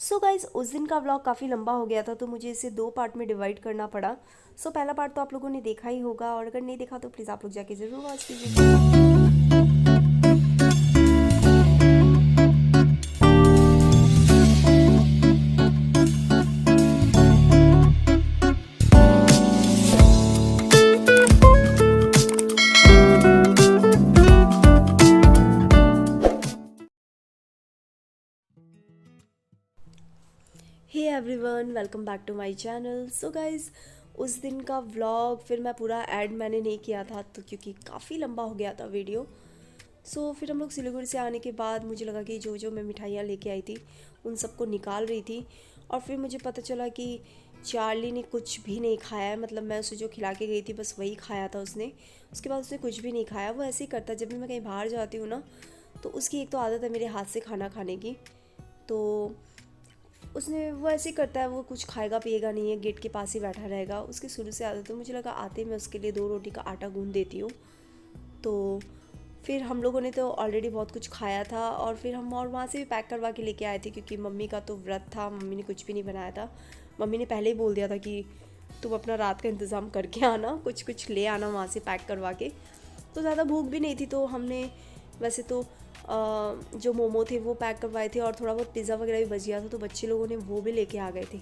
सो guys उस दिन का व्लॉग काफ़ी लंबा हो गया था तो मुझे इसे 2 पार्ट में डिवाइड करना पड़ा। पहला पार्ट तो आप लोगों ने देखा ही होगा और अगर नहीं देखा तो प्लीज़ आप लोग जाके ज़रूर वॉच कीजिएगा। Hey everyone, welcome back to my channel. So guys उस दिन का व्लॉग फिर मैं पूरा ऐड मैंने नहीं किया था तो क्योंकि काफ़ी लंबा हो गया था वीडियो। फिर हम लोग सिलीगुड़ी से आने के बाद मुझे लगा कि जो जो मैं मिठाइयाँ लेके आई थी उन सबको निकाल रही थी और फिर मुझे पता चला कि चार्ली ने कुछ भी नहीं खाया है। मतलब मैं उसे जो खिला के गई थी बस वही खाया था उसने। उसके बाद उसने कुछ भी नहीं खाया। वो ऐसे ही करता है जब भी मैं कहीं बाहर जाती हूँ ना, तो उसकी एक तो आदत है मेरे हाथ से खाना खाने की। तो उसने वो ऐसे ही करता है, वो कुछ खाएगा पिएगा नहीं है, गेट के पास ही बैठा रहेगा। उसकी शुरू से आदत है। मुझे लगा आते मैं उसके लिए 2 रोटी का आटा गूँध देती हूँ। तो फिर हम लोगों ने तो ऑलरेडी बहुत कुछ खाया था और फिर हम और वहाँ से भी पैक करवा के लेके आए थे क्योंकि मम्मी का तो व्रत था, मम्मी ने कुछ भी नहीं बनाया था। मम्मी ने पहले ही बोल दिया था कि तुम अपना रात का इंतज़ाम करके आना, कुछ कुछ ले आना वहाँ से पैक करवा के। तो ज़्यादा भूख भी नहीं थी तो हमने वैसे तो जो मोमो थे वो पैक करवाए थे और थोड़ा बहुत पिज़्ज़ा वगैरह भी बच गया था तो बच्चे लोगों ने वो भी लेके आ गए थे।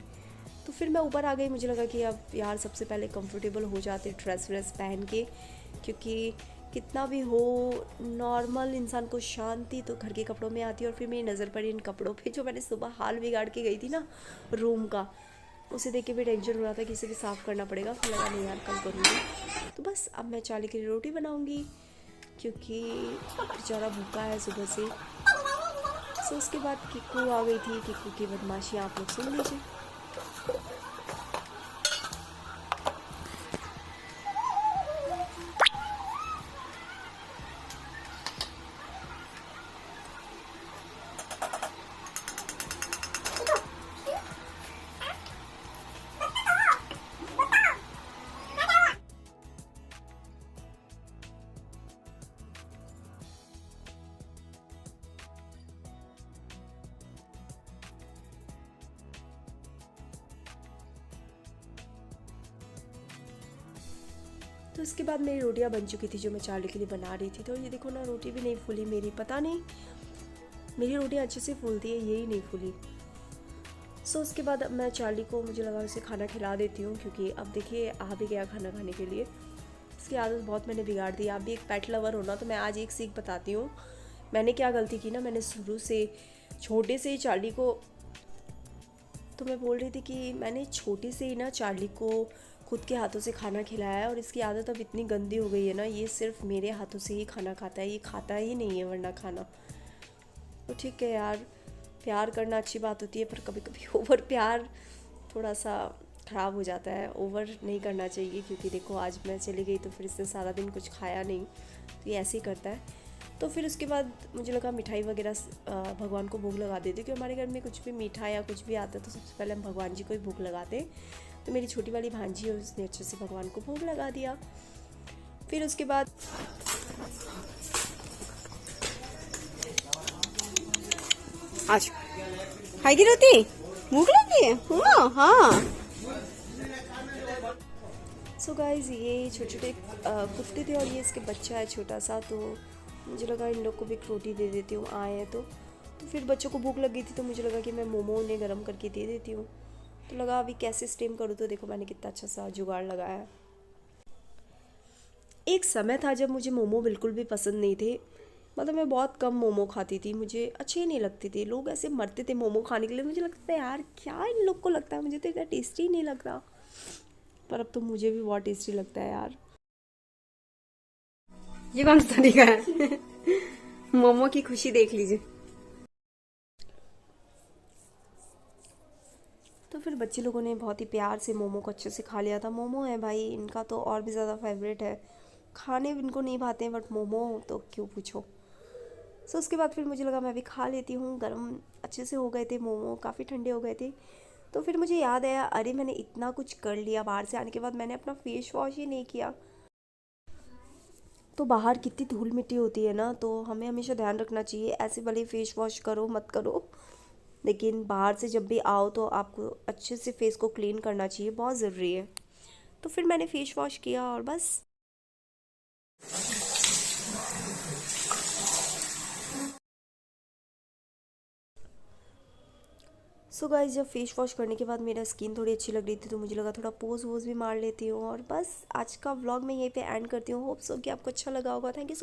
तो फिर मैं ऊपर आ गई। मुझे लगा कि अब यार सबसे पहले कंफर्टेबल हो जाते ड्रेस व्रेस पहन के, क्योंकि कितना भी हो नॉर्मल इंसान को शांति तो घर के कपड़ों में आती है। और फिर मेरी नज़र पड़ी इन कपड़ों पे जो मैंने सुबह हाल बिगाड़ के गई थी ना रूम का, उसे देख के भी टेंशन हो रहा था कि इसे भी साफ़ करना पड़ेगा। फिर लगा नहीं यार कल करूँगी। तो बस अब मैं चाली के लिए रोटी बनाऊँगी क्योंकि बेचारा भूखा है सुबह से। उसके बाद किक्कू आ गई थी। किक्कू की बदमाशी आप लोग सुन लीजिए। तो इसके बाद मेरी रोटियां बन चुकी थी जो मैं चार्ली के लिए बना रही थी। तो ये देखो ना, रोटी भी नहीं फूली मेरी, पता नहीं मेरी रोटियां अच्छे से फूलती है, यही नहीं फूली। उसके बाद अब मैं चार्ली को, मुझे लगा उसे खाना खिला देती हूँ क्योंकि अब देखिए आ भी गया खाना खाने के लिए। इसकी आदत बहुत मैंने बिगाड़ दी। आप भी एक पेट लवर हो ना, तो मैं आज एक सीख बताती हूँ। मैंने क्या गलती की ना, मैंने शुरू से छोटे से ही चार्ली को, तो मैं बोल रही थी कि मैंने छोटे से ही ना चार्ली को खुद के हाथों से खाना खिलाया है और इसकी आदत अब इतनी गंदी हो गई है ना, ये सिर्फ मेरे हाथों से ही खाना खाता है, ये खाता ही नहीं है वरना खाना। तो ठीक है यार, प्यार करना अच्छी बात होती है पर कभी कभी ओवर प्यार थोड़ा सा ख़राब हो जाता है। ओवर नहीं करना चाहिए क्योंकि देखो आज मैं चली गई तो फिर इससे सारा दिन कुछ खाया नहीं, तो ये ऐसे ही करता है। तो फिर उसके बाद मुझे लगा मिठाई वगैरह भगवान को भोग लगा देती, क्योंकि हमारे घर में कुछ भी मीठा या कुछ भी आता है तो सबसे पहले हम भगवान जी को ही भोग लगाते हैं। तो मेरी छोटी वाली भांजी है, उसने अच्छे से भगवान को भोग लगा दिया। फिर उसके बाद आज खाएगी रोटी, भूख लगी है। हाँ हाँ। गाइज ये छोटे छोटे कुत्ते थे और ये इसके बच्चा है छोटा सा, तो मुझे लगा इन लोग को भी एक रोटी दे देती हूँ, आए हैं तो फिर बच्चों को भूख लगी थी तो मुझे लगा कि मैं मोमो उन्हें गर्म करके दे देती हूँ। तो लगा अभी कैसे स्टीम करूँ, तो देखो मैंने कितना अच्छा सा जुगाड़ लगाया है। एक समय था जब मुझे मोमो बिल्कुल भी पसंद नहीं थे। मतलब मैं बहुत कम मोमो खाती थी, मुझे अच्छे ही नहीं लगते थे। लोग ऐसे मरते थे मोमो खाने के लिए, मुझे लगता है यार क्या इन लोग को लगता है, मुझे तो इतना टेस्टी ही नहीं लगता। पर अब तो मुझे भी बहुत टेस्टी लगता है यार। ये कौन सा तरीका है? मोमो की खुशी देख लीजिए। तो फिर बच्चे लोगों ने बहुत ही प्यार से मोमो को अच्छे से खा लिया था। मोमो है भाई इनका तो और भी ज़्यादा फेवरेट है। खाने इनको नहीं भाते हैं बट मोमो तो क्यों पूछो। उसके बाद फिर मुझे लगा मैं भी खा लेती हूँ। गरम अच्छे से हो गए थे मोमो, काफ़ी ठंडे हो गए थे। तो फिर मुझे याद आया, अरे मैंने इतना कुछ कर लिया, बाहर से आने के बाद मैंने अपना फेस वॉश ही नहीं किया। तो बाहर कितनी धूल मिट्टी होती है ना, तो हमें हमेशा ध्यान रखना चाहिए। ऐसे भले फेस वॉश करो मत करो, लेकिन बाहर से जब भी आओ तो आपको अच्छे से फेस को क्लीन करना चाहिए, बहुत ज़रूरी है। तो फिर मैंने फेस वॉश किया और बस। सो गाइस, जब फेस वॉश करने के बाद मेरा स्किन थोड़ी अच्छी लग रही थी तो मुझे लगा थोड़ा पोज वोज भी मार लेती हूँ। और बस आज का व्लॉग मैं यहीं पे एंड करती हूँ। होप सो कि आपको अच्छा लगा होगा। Thank you so